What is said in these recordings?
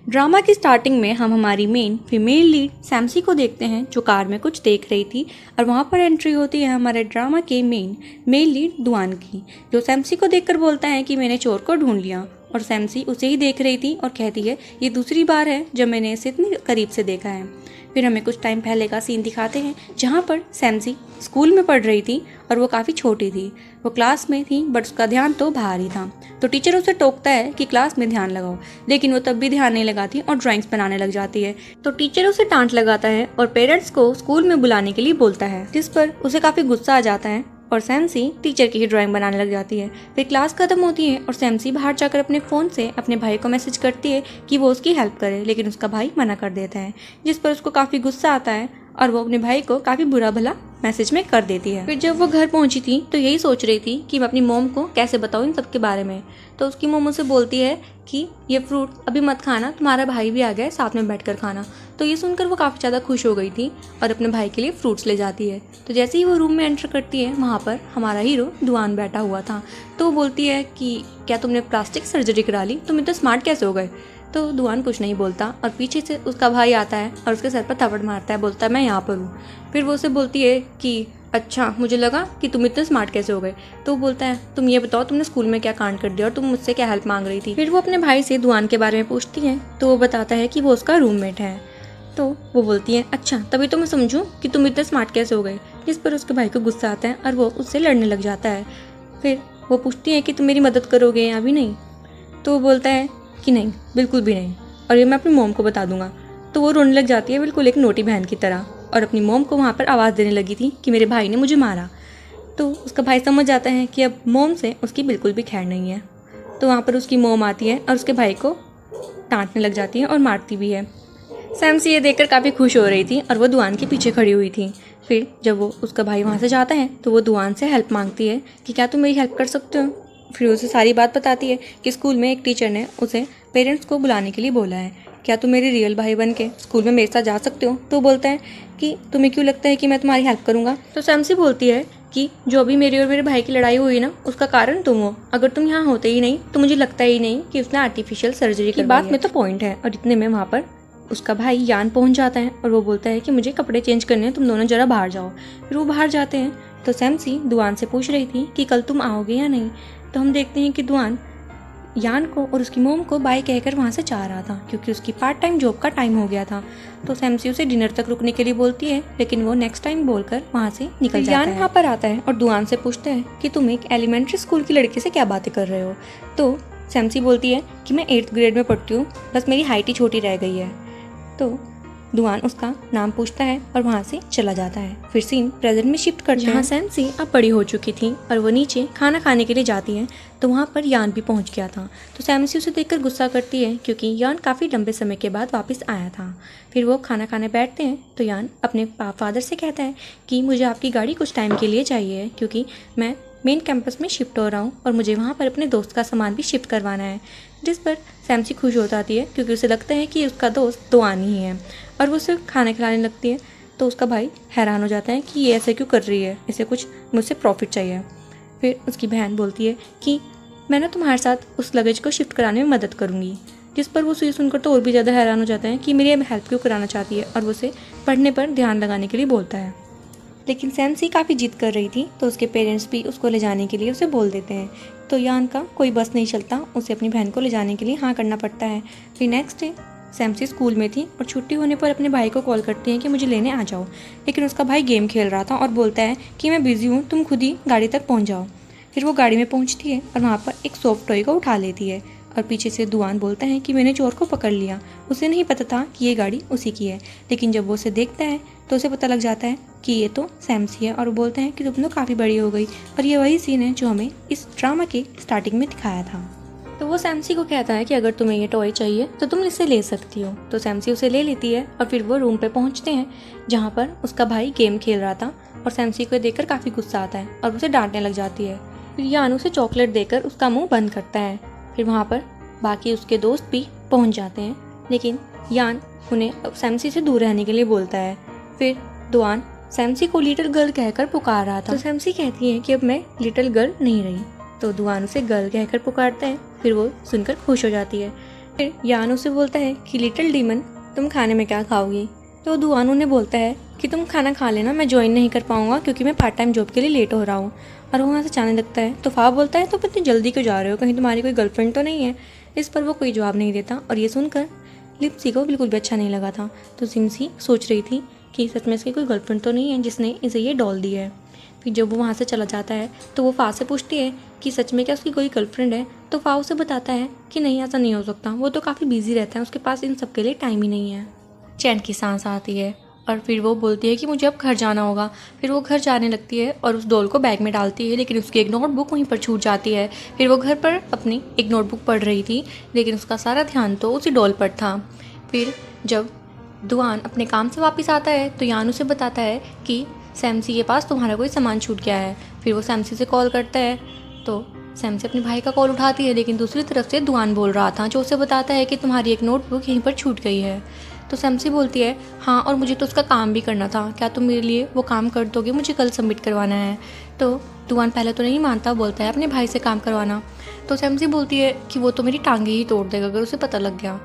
Drama की starting में हम हमारी मेन फीमेल लीड सैमसी को देखते हैं जो कार में कुछ देख रही थी और वहाँ पर एंट्री होती है हमारे ड्रामा के मेन मेल लीड दुआन की, जो सैमसी को देखकर बोलता है कि मैंने चोर को ढूंढ लिया। और सैमसी उसे ही देख रही थी और कहती है ये दूसरी बार है जब मैंने इसे इतनी करीब से देखा है। फिर हमें कुछ टाइम पहले का सीन दिखाते हैं जहाँ पर सैमसी स्कूल में पढ़ रही थी और वो काफ़ी छोटी थी। वो क्लास में थी बट उसका ध्यान तो बाहर ही था। तो टीचर उसे टोकता है कि क्लास में ध्यान लगाओ, लेकिन वो तब भी ध्यान नहीं लगाती और ड्राइंग्स बनाने लग जाती है। तो टीचर उसे डांट लगाता है और पेरेंट्स को स्कूल में बुलाने के लिए बोलता है, जिस पर उसे काफ़ी गुस्सा आ जाता है और सैमसी टीचर की ही ड्राइंग बनाने लग जाती है। फिर क्लास खत्म होती है और सैमसी बाहर जाकर अपने फ़ोन से अपने भाई को मैसेज करती है कि वो उसकी हेल्प करे, लेकिन उसका भाई मना कर देता है, जिस पर उसको काफ़ी गुस्सा आता है और वो अपने भाई को काफ़ी बुरा भला मैसेज में कर देती है। फिर जब वो घर पहुंची थी तो यही सोच रही थी कि मैं अपनी मोम को कैसे बताऊं इन सब के बारे में। तो उसकी मोम उसे बोलती है कि ये फ्रूट अभी मत खाना, तुम्हारा भाई भी आ गया है, साथ में बैठकर खाना। तो ये सुनकर वो काफ़ी ज़्यादा खुश हो गई थी और अपने भाई के लिए फ्रूट्स ले जाती है। तो जैसे ही वो रूम में एंटर करती है वहाँ पर हमारा हीरो दुआन बैठा हुआ था। तो वो बोलती है कि क्या तुमने प्लास्टिक सर्जरी करा ली, तुम इतने स्मार्ट कैसे हो गए। तो दुआन कुछ नहीं बोलता और पीछे से उसका भाई आता है और उसके सर पर थप्पड़ मारता है, बोलता है मैं यहाँ पर हूँ। फिर वो उसे बोलती है कि अच्छा, मुझे लगा कि तुम इतने स्मार्ट कैसे हो गए। तो वो बोलता है तुम ये बताओ तुमने स्कूल में क्या कांड कर दिया और तुम मुझसे क्या हेल्प मांग रही थी। फिर वो अपने भाई से दुआन के बारे में पूछती है तो वो बताता है कि वो उसका रूममेट है। तो वो बोलती है अच्छा, तभी तो मैं समझूं कि तुम इतने स्मार्ट कैसे हो गए। जिस पर उसके भाई को गुस्सा आता है और वो उससे लड़ने लग जाता है। फिर वो पूछती है कि तुम मेरी मदद करोगे या भी नहीं। तो वो बोलता है कि नहीं, बिल्कुल भी नहीं, और ये मैं अपनी मोम को बता दूंगा। तो वो रोने लग जाती है बिल्कुल एक नोटी बहन की तरह और अपनी मोम को वहाँ पर आवाज़ देने लगी थी कि मेरे भाई ने मुझे मारा। तो उसका भाई समझ जाता है कि अब मोम से उसकी बिल्कुल भी खैर नहीं है। तो वहाँ पर उसकी मोम आती है और उसके भाई को डांटने लग जाती है और मारती भी है। सैमसी ये देखकर काफ़ी खुश हो रही थी और वो दुआन के पीछे खड़ी हुई थी। फिर जब वो उसका भाई वहाँ से जाता है तो वो दुआन से हेल्प मांगती है कि क्या तुम मेरी हेल्प कर सकते हो। फिर उसे सारी बात बताती है कि स्कूल में एक टीचर ने उसे पेरेंट्स को बुलाने के लिए बोला है, क्या तुम मेरे रियल भाई बन के स्कूल में मेरे साथ जा सकते हो। तो बोलता है कि तुम्हें क्यों लगता है कि मैं तुम्हारी हेल्प करूँगा। तो सैमसी बोलती है कि जो अभी मेरी और मेरे भाई की लड़ाई हुई ना, उसका कारण तुम हो। अगर तुम यहाँ होते ही नहीं तो मुझे लगता ही नहीं कि उसने आर्टिफिशियल सर्जरी की बात में तो पॉइंट है। और इतने में वहाँ पर उसका भाई यान पहुँच जाता है और वो बोलता है कि मुझे कपड़े चेंज करने हैं, तुम दोनों जरा बाहर जाओ। फिर वो बाहर जाते हैं। तो सैमसी दुआन से पूछ रही थी कि कल तुम आओगे या नहीं। तो हम देखते हैं कि दुआन यान को और उसकी मोम को बाय कहकर वहाँ से जा रहा था क्योंकि उसकी पार्ट टाइम जॉब का टाइम हो गया था। तो सैमसी उसे डिनर तक रुकने के लिए बोलती है, लेकिन वो नेक्स्ट टाइम बोलकर वहाँ से निकल जाता है। यान वहाँ पर आता है और दुआन से पूछता है कि तुम एक एलिमेंट्री स्कूल की लड़की से क्या बातें कर रहे हो। तो सैमसी बोलती है कि मैं 8th ग्रेड में पढ़ती हूँ, बस मेरी हाइट ही छोटी रह गई है। तो दुआन उसका नाम पूछता है और वहाँ से चला जाता है। फिर सीन प्रेजेंट में शिफ्ट करते हैं जहाँ सैमसी अब बड़ी हो चुकी थी और वो नीचे खाना खाने के लिए जाती है। तो वहाँ पर यान भी पहुँच गया था। तो सैमसी उसे देखकर गुस्सा करती है क्योंकि यान काफ़ी लंबे समय के बाद वापस आया था। फिर वो खाना खाने बैठते हैं तो यान अपने फादर से कहता है कि मुझे आपकी गाड़ी कुछ टाइम के लिए चाहिए क्योंकि मैं मेन कैंपस में शिफ्ट हो रहा हूँ और मुझे वहाँ पर अपने दोस्त का सामान भी शिफ्ट करवाना है। जिस पर सैमसी खुश हो जाती है क्योंकि उसे लगता है कि उसका दोस्त दुआन ही है और वो उसे खाना खिलाने लगती है। तो उसका भाई हैरान हो जाता है कि ये ऐसे क्यों कर रही है, इसे कुछ मुझसे प्रॉफिट चाहिए। फिर उसकी बहन बोलती है कि मैं ना तुम्हारे साथ उस लगेज को शिफ्ट कराने में मदद करूँगी। जिस पर वो ये सुनकर तो और भी ज़्यादा हैरान हो जाता है कि मेरी हेल्प क्यों कराना चाहती है और वो उसे पढ़ने पर ध्यान लगाने के लिए बोलता है। लेकिन सैमसी काफ़ी जिद कर रही थी तो उसके पेरेंट्स भी उसको ले जाने के लिए उसे बोल देते हैं। तो यान का कोई बस नहीं चलता, उसे अपनी बहन को ले जाने के लिए हाँ करना पड़ता है। फिर नेक्स्ट डे सैमसी स्कूल में थी और छुट्टी होने पर अपने भाई को कॉल करती है कि मुझे लेने आ जाओ, लेकिन उसका भाई गेम खेल रहा था और बोलता है कि मैं बिज़ी हूँ, तुम खुद ही गाड़ी तक पहुँच जाओ। फिर वो गाड़ी में पहुँचती है और वहाँ पर एक सॉफ्ट टॉय को उठा लेती है और पीछे से दुआन बोलता है कि मैंने चोर को पकड़ लिया। उसे नहीं पता था कि ये गाड़ी उसी की है, लेकिन जब वो उसे देखता है तो उसे पता लग जाता है कि ये तो सैमसी है और वो बोलते हैं कि तुम तो काफ़ी बड़ी हो गई। और ये वही सीन है जो हमें इस ड्रामा के स्टार्टिंग में दिखाया था। तो वो सैमसी को कहता है कि अगर तुम्हें ये टॉय चाहिए तो तुम इसे ले सकती हो। तो सैमसी उसे ले लेती है और फिर वो रूम पे पहुंचते हैं जहाँ पर उसका भाई गेम खेल रहा था और सैमसी को देखकर काफ़ी गुस्सा आता है और उसे डांटने लग जाती है। फिर यान उसे चॉकलेट देकर उसका मुंह बंद करता है। फिर वहाँ पर बाकी उसके दोस्त भी पहुँच जाते हैं, लेकिन यान उन्हें सैमसी से दूर रहने के लिए बोलता है। फिर दुआन सैमसी को लिटिल गर्ल कहकर पुकार रहा था। तो सैमसी कहती है कि अब मैं लिटिल गर्ल नहीं रही। तो दुआन उसे गर्ल कहकर पुकारता है। फिर वो सुनकर खुश हो जाती है। फिर यान उसे बोलता है कि लिटिल डीमन तुम खाने में क्या खाओगी। तो दुआन उन्हें बोलता है कि तुम खाना खा लेना, मैं ज्वाइन नहीं कर पाऊंगा क्योंकि मैं पार्ट टाइम जॉब के लिए लेट हो रहा हूँ। और वो वहाँ से जाने लगता है। तो फा बोलता है तो इतनी जल्दी क्यों जा रहे हो, कहीं तुम्हारी कोई गर्लफ्रेंड तो नहीं है। इस पर वो कोई जवाब नहीं देता और ये सुनकर लिप्सी को बिल्कुल भी अच्छा नहीं लगा था। तो सिमसी सोच रही थी कि सच में इसकी कोई गर्लफ्रेंड तो नहीं है जिसने इसे ये डॉल दी है। फिर जब वो वहाँ से चला जाता है तो वो फा से पूछती है कि सच में क्या उसकी कोई गर्लफ्रेंड है। तो फा उसे बताता है कि नहीं, ऐसा नहीं हो सकता, वो तो काफ़ी बिजी रहता है, उसके पास इन सब के लिए टाइम ही नहीं है। चैन की सांस आती है और फिर वो बोलती है कि मुझे अब घर जाना होगा। फिर वो घर जाने लगती है और उस डॉल को बैग में डालती है, लेकिन उसकी एक नोटबुक वहीं पर छूट जाती है। फिर वो घर पर अपनी एक नोटबुक पढ़ रही थी, लेकिन उसका सारा ध्यान तो उसी डॉल पर था। फिर जब दुआन अपने काम से वापस आता है तो यान उसे बताता है कि सैमसी के पास तुम्हारा कोई सामान छूट गया है। फिर वो सैमसी से कॉल करता है तो सैमसी अपने भाई का कॉल उठाती है, लेकिन दूसरी तरफ से दुआन बोल रहा था जो उसे बताता है कि तुम्हारी एक नोटबुक यहीं पर छूट गई है। तो सैमसी बोलती है हाँ, और मुझे तो उसका काम भी करना था, क्या तुम मेरे लिए वो काम कर दोगे, मुझे कल सबमिट करवाना है। तो दुआन पहले तो नहीं मानता, बोलता है अपने भाई से काम करवाना। तो सैमसी बोलती है कि वो तो मेरी टांगे ही तोड़ देगा अगर उसे पता लग गया।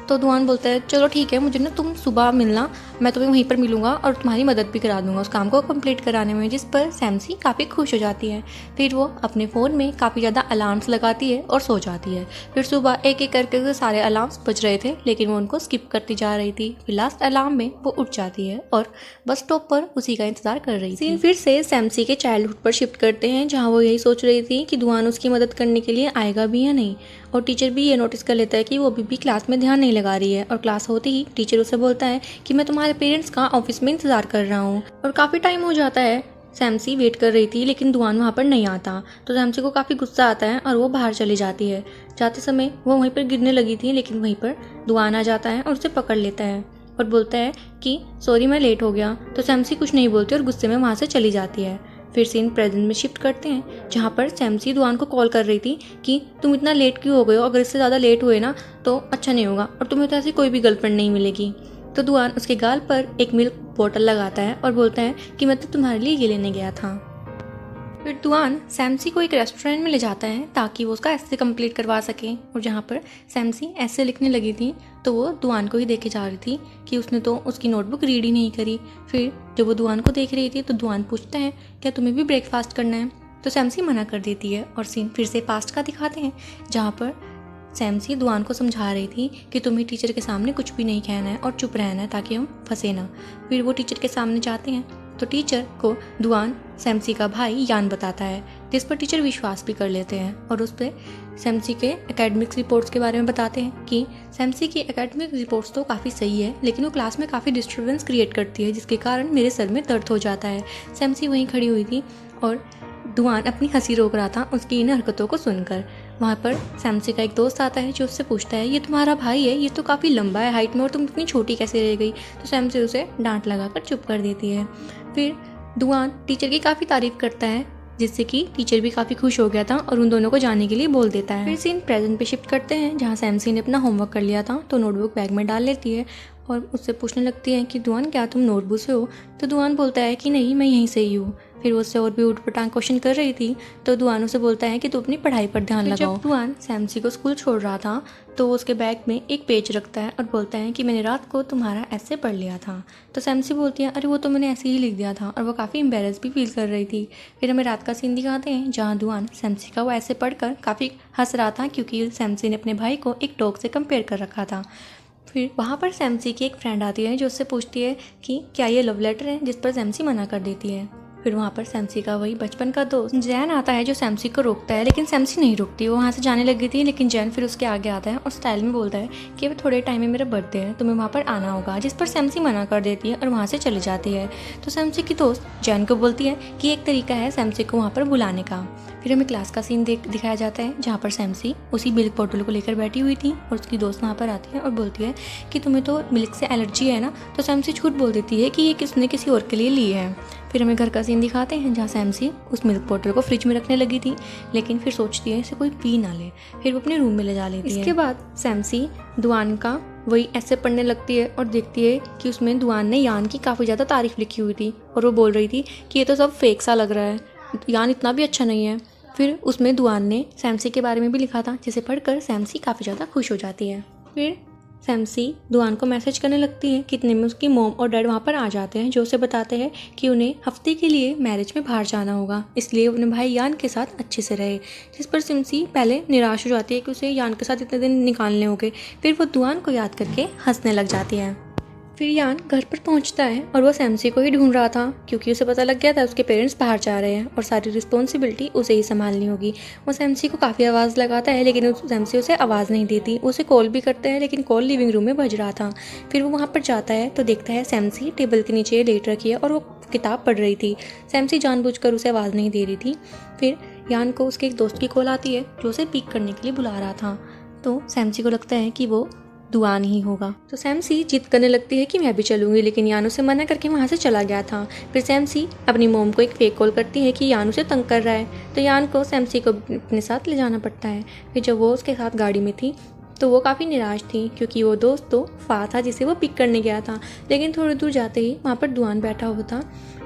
तो दुआन बोलता है चलो ठीक है, मुझे ना तुम सुबह मिलना, मैं तुम्हें वहीं पर मिलूंगा और तुम्हारी मदद भी करा दूंगा उस काम को कंप्लीट कराने में। जिस पर सैमसी काफ़ी खुश हो जाती है। फिर वो अपने फ़ोन में काफ़ी ज़्यादा अलार्म्स लगाती है और सो जाती है। फिर सुबह एक एक करके सारे अलार्म्स बज रहे थे, लेकिन वो उनको स्किप करती जा रही थी। फिर लास्ट अलार्म में वो उठ जाती है और बस स्टॉप पर उसी का इंतजार कर रही थी। फिर से सैमसी के चाइल्डहुड पर शिफ्ट करते हैं, जहाँ वो यही सोच रही थी कि दुआन उसकी मदद करने के लिए आएगा भी या नहीं। और टीचर भी ये नोटिस कर लेता है कि वो अभी भी क्लास में ध्यान नहीं लगा रही है। और क्लास होते ही टीचर उसे बोलता है कि मैं तुम्हारे पेरेंट्स का ऑफिस में इंतजार कर रहा हूँ। और काफ़ी टाइम हो जाता है, सैमसी वेट कर रही थी लेकिन दुआन वहाँ पर नहीं आता। तो सैमसी को काफ़ी गुस्सा आता है और वो बाहर चली जाती है। जाते समय वो वहीं पर गिरने लगी थी, लेकिन वहीं पर दुआन आ जाता है और उसे पकड़ लेता है और बोलता है कि सॉरी मैं लेट हो गया। तो सैमसी कुछ नहीं बोलती और गुस्से में वहाँ से चली जाती है। फिर सीन प्रेजेंट में शिफ्ट करते हैं, जहाँ पर सैमसी दुआन को कॉल कर रही थी कि तुम इतना लेट क्यों हो गए हो, अगर इससे ज़्यादा लेट हुए ना तो अच्छा नहीं होगा और तुम्हें तो ऐसी कोई भी गर्लफ्रेंड नहीं मिलेगी। तो दुआन उसके गाल पर एक मिल्क बोतल लगाता है और बोलता है कि मैं तो तुम्हारे लिए ये लेने गया था। फिर दुआन सैमसी को एक रेस्टोरेंट में ले जाता है ताकि वो उसका ऐसे कंप्लीट करवा सके। और जहाँ पर सैमसी ऐसे लिखने लगी थी तो वो दुआन को ही देखे जा रही थी कि उसने तो उसकी नोटबुक रीड ही नहीं करी। फिर जब वो दुआन को देख रही थी तो दुआन पूछता है क्या तुम्हें भी ब्रेकफास्ट करना है। तो सैमसी मना कर देती है और सीन फिर से पास्ट का दिखाते हैं, जहाँ पर सैमसी दुआन को समझा रही थी कि तुम्हें टीचर के सामने कुछ भी नहीं कहना है और चुप रहना है ताकि हम फंसे ना। फिर वो टीचर के सामने जाते हैं तो टीचर को दुआन सैमसी का भाई यान बताता है, जिस पर टीचर विश्वास भी कर लेते हैं और उस पर सैमसी के एकेडमिक्स रिपोर्ट्स के बारे में बताते हैं कि सैमसी की एकेडमिक रिपोर्ट्स तो काफ़ी सही है, लेकिन वो क्लास में काफ़ी डिस्टर्बेंस क्रिएट करती है, जिसके कारण मेरे सर में दर्द हो जाता है। सैमसी वहीं खड़ी हुई थी और दुआन अपनी हंसी रोक रहा था उसकी इन हरकतों को सुनकर। वहाँ पर सैमसी का एक दोस्त आता है जो उससे पूछता है ये तुम्हारा भाई है, ये तो काफ़ी लंबा है हाइट में और तुम इतनी छोटी कैसे रह गई। तो सैमसी उसे डांट लगाकर चुप कर देती है। फिर दुआन टीचर की काफ़ी तारीफ करता है, जिससे कि टीचर भी काफ़ी खुश हो गया था और उन दोनों को जाने के लिए बोल देता है। फिर सीन प्रेजेंट पे शिफ्ट करते हैं, जहाँ सैमसी ने अपना होमवर्क कर लिया था तो नोटबुक बैग में डाल लेती है और उससे पूछने लगती है कि दुआन क्या तुम नोटबुक से हो। तो दुआन बोलता है कि नहीं, मैं यहीं से ही हूँ। फिर वो उससे और भी उटपटांग क्वेश्चन कर रही थी तो दुआन उसे बोलता है कि तू अपनी पढ़ाई पर ध्यान लगाओ। जब दुआन सैमसी को स्कूल छोड़ रहा था तो वो उसके बैग में एक पेज रखता है और बोलता है कि मैंने रात को तुम्हारा ऐसे पढ़ लिया था। तो सैमसी बोलती है अरे वो तो मैंने ऐसे ही लिख दिया था, और वो काफ़ी एम्बेरस भी फील कर रही थी। फिर हमें रात का सीन दिखाते हैं, जहाँ दुआन सैमसी का वो ऐसे पढ़कर काफ़ी हंस रहा था क्योंकि सैमसी ने अपने भाई को एक डॉग से कंपेयर कर रखा था। फिर वहाँ पर सैमसी की एक फ्रेंड आती है जो उससे पूछती है कि क्या ये लव लेटर है, जिस पर सैमसी मना कर देती है। फिर वहाँ पर सैमसी का वही बचपन का दोस्त जैन आता है जो सैमसी को रोकता है, लेकिन सैमसी नहीं रुकती। वो वहाँ से जाने लगी थी, लेकिन जैन फिर उसके आगे आता है और स्टाइल में बोलता है कि अभी थोड़े टाइम में मेरा बर्थडे है, तुम्हें वहाँ पर आना होगा, जिस पर सैमसी मना कर देती है और वहाँ से चली जाती है। तो सैमसी की दोस्त जैन को बोलती है कि एक तरीका है सैमसी को वहाँ पर बुलाने का। फिर हमें क्लास का सीन दिखाया जाता है, जहाँ पर सैमसी उसी मिल्क बोतल को लेकर बैठी हुई थी और उसकी दोस्त वहाँ पर आती है और बोलती है कि तुम्हें तो मिल्क से एलर्जी है ना। तो सैमसी झूठ बोल देती है कि ये किसने किसी और के लिए ली है। फिर हमें घर का सीन दिखाते हैं, जहाँ सैमसी उस मिल्क बोतल को फ्रिज में रखने लगी थी, लेकिन फिर सोचती है इसे कोई पी ना ले। फिर वो अपने रूम में ले जा लेती है। इसके बाद सैमसी दुआन का वही ऐसे पढ़ने लगती है और देखती है कि उसमें दुआन ने यान की काफ़ी ज़्यादा तारीफ लिखी हुई थी और वो बोल रही थी कि ये तो सब फेक सा लग रहा है, यान इतना भी अच्छा नहीं है। फिर उसमें दुआन ने सैमसी के बारे में भी लिखा था, जिसे पढ़कर सैमसी काफ़ी ज़्यादा खुश हो जाती है। फिर सैमसी दुआन को मैसेज करने लगती है कि इतने में उसकी मॉम और डैड वहाँ पर आ जाते हैं, जो उसे बताते हैं कि उन्हें हफ्ते के लिए मैरिज में बाहर जाना होगा, इसलिए अपने भाई यान के साथ अच्छे से रहे। जिस पर सिमसी पहले निराश हो जाती है कि उसे यान के साथ इतने दिन निकालने होंगे। फिर वो दुआन को याद करके हंसने लग जाती है। फिर यान घर पर पहुंचता है और वो सैमसी को ही ढूंढ रहा था, क्योंकि उसे पता लग गया था उसके पेरेंट्स बाहर जा रहे हैं और सारी रिस्पॉन्सिबिलिटी उसे ही संभालनी होगी। वो सैमसी को काफ़ी आवाज़ लगाता है, लेकिन सैमसी उसे आवाज़ नहीं देती। उसे कॉल भी करता है, लेकिन कॉल लिविंग रूम में बज रहा था। फिर वो वहाँ पर जाता है तो देखता है सैमसी टेबल के नीचे लेट रखी है और वो किताब पढ़ रही थी। सैमसी जानबूझकर उसे आवाज़ नहीं दे रही थी। फिर यान को उसके एक दोस्त की कॉल आती है, जो उसे पिक करने के लिए बुला रहा था। तो सैमसी को लगता है कि वो दुआन ही होगा, तो सैमसी जिद करने लगती है कि मैं भी चलूंगी, लेकिन यान उसे मना करके वहाँ से चला गया था। फिर सैमसी अपनी मॉम को एक फेक कॉल करती है कि यान उसे तंग कर रहा है, तो यान को सैमसी को अपने साथ ले जाना पड़ता है। फिर जब वो उसके साथ गाड़ी में थी तो वो काफ़ी निराश थी, क्योंकि वो दोस्त तो फा था जिसे वो पिक करने गया था, लेकिन थोड़ी दूर जाते ही वहाँ पर दुआन बैठा हुआ था।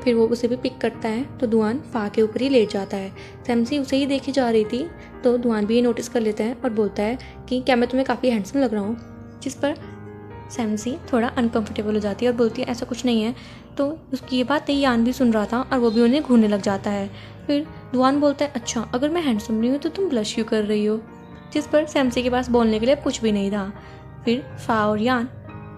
फिर वो उसे भी पिक करता है तो दुआन फा के ऊपर ही लेट जाता है। सैमसी उसे ही देखी जा रही थी, तो दुआन भी ये नोटिस कर लेता है और बोलता है कि क्या मैं तुम्हें काफ़ी हैंडसम लग रहा हूँ, जिस पर सैमसी थोड़ा अनकंफर्टेबल हो जाती है और बोलती है ऐसा कुछ नहीं है। तो उसकी ये बात यान भी सुन रहा था और वो भी उन्हें घूरने लग जाता है। फिर दुआन बोलता है अच्छा, अगर मैं हैंडसम नहीं हूँ तो तुम ब्लश क्यों कर रही हो, जिस पर सैमसी के पास बोलने के लिए कुछ भी नहीं था। फिर फा और यान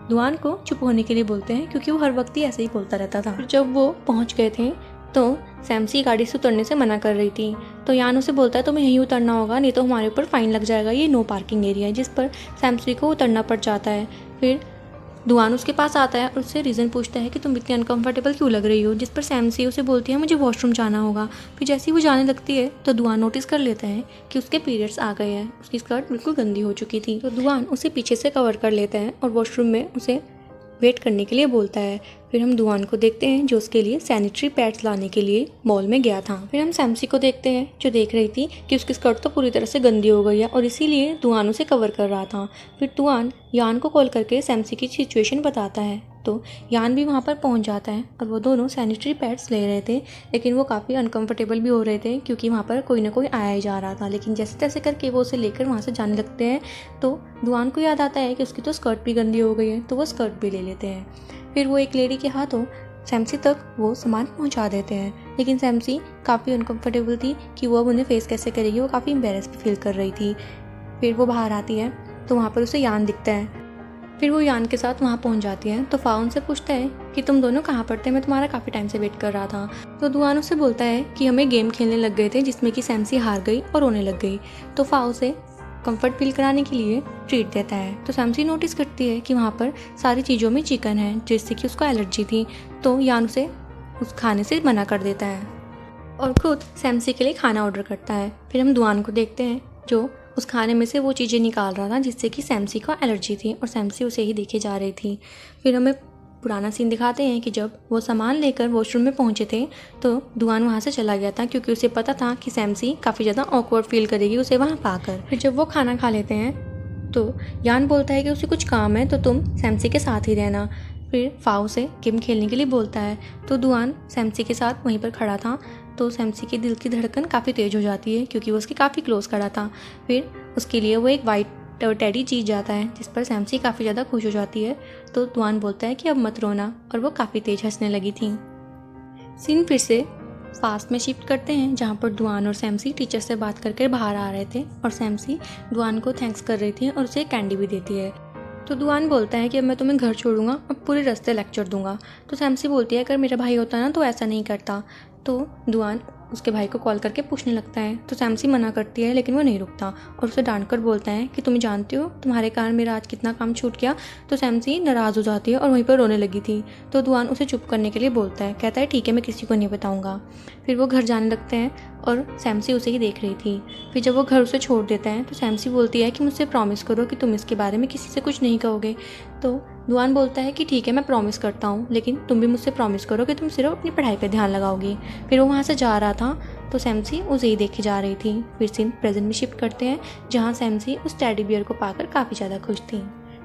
दुआन को चुप होने के लिए बोलते हैं, क्योंकि वो हर वक्त ही ऐसे ही बोलता रहता था। फिर जब वो पहुँच गए थे तो सैमसी गाड़ी से उतरने से मना कर रही थी, तो यान उसे बोलता है तुम्हें यहीं उतरना होगा, नहीं तो हमारे ऊपर फ़ाइन लग जाएगा, ये नो पार्किंग एरिया है, जिस पर सैमसी को उतरना पड़ जाता है। फिर दुआन उसके पास आता है और उससे रीज़न पूछता है कि तुम इतनी अनकंफर्टेबल क्यों लग रही हो, जिस पर सैमसी उसे बोलती है मुझे वॉशरूम जाना होगा। फिर जैसे ही वो जाने लगती है तो दुआन नोटिस कर लेता है कि उसके पीरियड्स आ गए हैं, उसकी स्कर्ट बिल्कुल गंदी हो चुकी थी। तो दुआन उसे पीछे से कवर कर लेता है और वॉशरूम में उसे वेट करने के लिए बोलता है। फिर हम दुआन को देखते हैं जो उसके लिए सैनिटरी पैड्स लाने के लिए मॉल में गया था। फिर हम सैमसी को देखते हैं जो देख रही थी कि उसकी स्कर्ट तो पूरी तरह से गंदी हो गई है और इसीलिए दुआन उसे कवर कर रहा था। फिर दुआन यान को कॉल करके सैमसी की सिचुएशन बताता है, तो यान भी वहाँ पर पहुँच जाता है और वो दोनों सैनिटरी पैड्स ले रहे थे, लेकिन वो काफ़ी अनकंफर्टेबल भी हो रहे थे, क्योंकि वहाँ पर कोई ना कोई आया ही जा रहा था। लेकिन जैसे तैसे करके वो उसे लेकर वहाँ से जाने लगते हैं, तो दुआन को याद आता है कि उसकी तो स्कर्ट भी गंदी हो गई है, तो वो स्कर्ट भी ले लेते हैं। फिर वो एक लेडी के हाथों सैमसी तक वो सामान पहुंचा देते हैं, लेकिन सैमसी काफ़ी अनकंफर्टेबल थी कि वो अब उन्हें फेस कैसे करेगी, वो काफ़ी एम्बेरस फील कर रही थी। फिर वो बाहर आती है तो वहाँ पर उसे यान दिखता है। फिर वो यान के साथ वहाँ पहुँच जाती है, तो फाउन से पूछता है कि तुम दोनों कहाँ पर थे, मैं तुम्हारा काफ़ी टाइम से वेट कर रहा था। तो दुआन उससे बोलता है कि हमें गेम खेलने लग गए थे, जिसमें कि सैमसी हार गई और रोने लग गई। तो फाउ से कंफर्ट फील कराने के लिए ट्रीट देता है। तो सैमसी नोटिस करती है कि वहाँ पर सारी चीज़ों में चिकन है, जिससे कि उसको एलर्जी थी, तो यान उसे उस खाने से मना कर देता है और खुद सैमसी के लिए खाना ऑर्डर करता है। फिर हम दुआन को देखते हैं जो उस खाने में से वो चीज़ें निकाल रहा था जिससे कि सैमसी को एलर्जी थी और सैमसी उसे ही देखे जा रही थी। फिर हमें पुराना सीन दिखाते हैं कि जब वो सामान लेकर वॉशरूम में पहुंचे थे तो दुआन वहाँ से चला गया था, क्योंकि उसे पता था कि सैमसी काफ़ी ज़्यादा ऑकवर्ड फील करेगी उसे वहाँ पाकर। फिर जब वो खाना खा लेते हैं तो यान बोलता है कि उसे कुछ काम है तो तुम सैमसी के साथ ही रहना। फिर फाउ से गेम खेलने के लिए बोलता है, तो दुआन सैमसी के साथ वहीं पर खड़ा था, तो सैमसी के दिल की धड़कन काफ़ी तेज़ हो जाती है, क्योंकि वो उसके काफ़ी क्लोज खड़ा था। फिर उसके लिए वो एक वाइट टेडी जीत जाता है, जिस पर सैमसी काफ़ी ज़्यादा खुश हो जाती है। तो दुआन बोलता है कि अब मत रोना, और वो काफ़ी तेज़ हंसने लगी थी। सीन फिर से फास्ट में शिफ्ट करते हैं, जहाँ पर दुआन और सैमसी टीचर से बात करके बाहर आ रहे थे और सैमसी दुआन को थैंक्स कर रही थी और उसे कैंडी भी देती है। तो दुआन बोलता है कि अब मैं तुम्हें घर छोड़ूंगा और पूरे रास्ते लेक्चर दूंगा। तो सैमसी बोलती है अगर मेरा भाई होता ना तो ऐसा नहीं करता। तो दुआन उसके भाई को कॉल करके पूछने लगता है, तो सैमसी मना करती है, लेकिन वो नहीं रुकता और उसे डांट कर बोलता है कि तुम जानते हो तुम्हारे कारण मेरा आज कितना काम छूट गया। तो सैमसी नाराज़ हो जाती है और वहीं पर रोने लगी थी। तो दुआन उसे चुप करने के लिए बोलता है, कहता है ठीक है मैं किसी को नहीं बताऊँगा। फिर वो घर जाने लगते हैं और सैमसी उसे ही देख रही थी। फिर जब वो घर उसे छोड़ देता है तो सैमसी बोलती है कि मुझसे प्रॉमिस करो कि तुम इसके बारे में किसी से कुछ नहीं कहोगे। तो दुआन बोलता है कि ठीक है मैं प्रॉमिस करता हूँ, लेकिन तुम भी मुझसे प्रॉमिस करो कि तुम सिर्फ अपनी पढ़ाई पर ध्यान लगाओगी। फिर वो वहाँ से जा रहा था तो सैमसी उसे ही देखे जा रही थी। फिर सीन प्रेजेंट में शिफ्ट करते हैं, जहाँ सैमसी उस टेडी बियर को पाकर काफ़ी ज़्यादा खुश थी।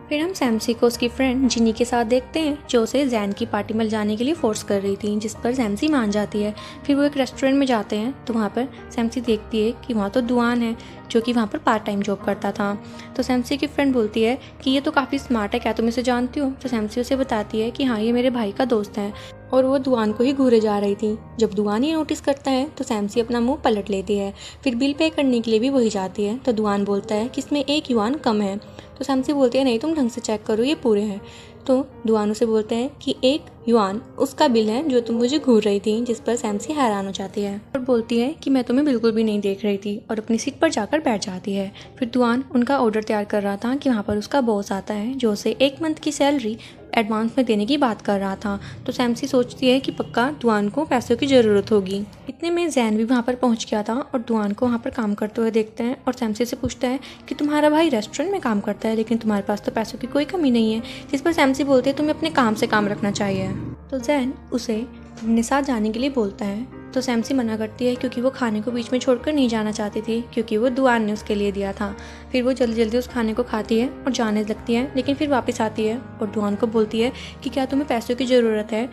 फिर हम सैमसी को उसकी फ्रेंड जिनी के साथ देखते हैं जो उसे जैन की पार्टी में जाने के लिए फोर्स कर रही थी, जिस पर सैमसी मान जाती है। फिर वो एक रेस्टोरेंट में जाते हैं तो वहाँ पर सैमसी देखती है कि वहाँ तो दुआन है जो कि वहाँ पर पार्ट टाइम जॉब करता था। तो सैमसी की फ्रेंड बोलती है कि ये तो काफ़ी स्मार्ट है, क्या तुम इसे जानती हो? तो सैमसी उसे बताती है कि हाँ, ये मेरे भाई का दोस्त है और वो दुआन को ही घूरे जा रही थी। जब दुआन ये नोटिस करता है तो सैमसी अपना मुंह पलट लेती है। फिर बिल पे करने के लिए भी वही जाती है तो दुआन बोलता है कि इसमें 1 युआन कम है। तो सैमसी बोलती है नहीं, तुम ढंग से चेक करो, ये पूरे हैं। तो दुआन उसे बोलते हैं कि 1 युआन उसका बिल है जो तुम मुझे घूर रही थी, जिस पर सैमसी हैरान हो जाती है और बोलती है कि मैं तुम्हें बिल्कुल भी नहीं देख रही थी और अपनी सीट पर जाकर बैठ जाती है। फिर दुआन उनका ऑर्डर तैयार कर रहा था कि वहाँ पर उसका बॉस आता है जो उसे 1 मंथ की सैलरी एडवांस में देने की बात कर रहा था। तो सैमसी सोचती है कि पक्का दुआन को पैसों की ज़रूरत होगी। इतने में जैन भी वहाँ पर पहुँच गया था और दुआन को वहाँ पर काम करते हुए देखते हैं और सैमसी से पूछता है कि तुम्हारा भाई रेस्टोरेंट में काम करता है लेकिन तुम्हारे पास तो पैसों की कोई कमी नहीं है। जिस पर सैमसी बोलती है तुम्हें अपने काम से काम रखना चाहिए। तो जैन उसे अपने साथ जाने के लिए बोलता है तो सैमसी मना करती है क्योंकि वो खाने को बीच में छोड़कर नहीं जाना चाहती थी, क्योंकि वो दुआन ने उसके लिए दिया था। फिर वो जल्दी जल्दी उस खाने को खाती है और जाने लगती है, लेकिन फिर वापस आती है और दुआन को बोलती है कि क्या तुम्हें पैसों की ज़रूरत है,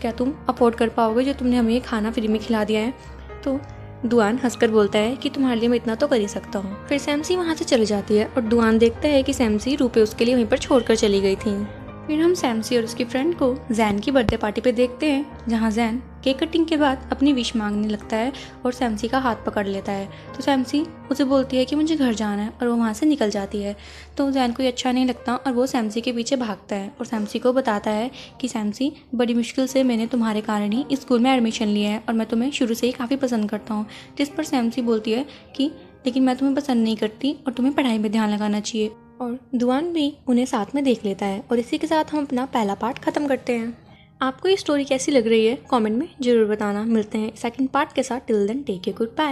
क्या तुम अफोर्ड कर पाओगे जो तुमने हमें ये खाना फ्री में खिला दिया है? तो दुआन हंसकर बोलता है कि तुम्हारे लिए मैं इतना तो कर ही सकता हूँ। फिर सैमसी वहाँ से चली जाती है और दुआन देखता है कि सैमसी रुपए उसके लिए वहीं पर छोड़कर चली गई थी। फिर हम सैमसी और उसकी फ्रेंड को जैन की बर्थडे पार्टी पे देखते हैं जहाँ जैन केक कटिंग के बाद अपनी विश मांगने लगता है और सैमसी का हाथ पकड़ लेता है। तो सैमसी उसे बोलती है कि मुझे घर जाना है और वो वहाँ से निकल जाती है। तो जैन को ये अच्छा नहीं लगता और वो सैमसी के पीछे भागता है और सैमसी को बताता है कि सैमसी, बड़ी मुश्किल से मैंने तुम्हारे कारण ही इस स्कूल में एडमिशन लिया है और मैं तुम्हें शुरू से ही काफ़ी पसंद करता हूँ। जिस पर सैमसी बोलती है कि लेकिन मैं तुम्हें पसंद नहीं करती और तुम्हें पढ़ाई में ध्यान लगाना चाहिए। और दुआन भी उन्हें साथ में देख लेता है और इसी के साथ हम अपना पहला पार्ट खत्म करते हैं। आपको ये स्टोरी कैसी लग रही है कमेंट में ज़रूर बताना। मिलते हैं सेकंड पार्ट के साथ। Till then take care, good bye.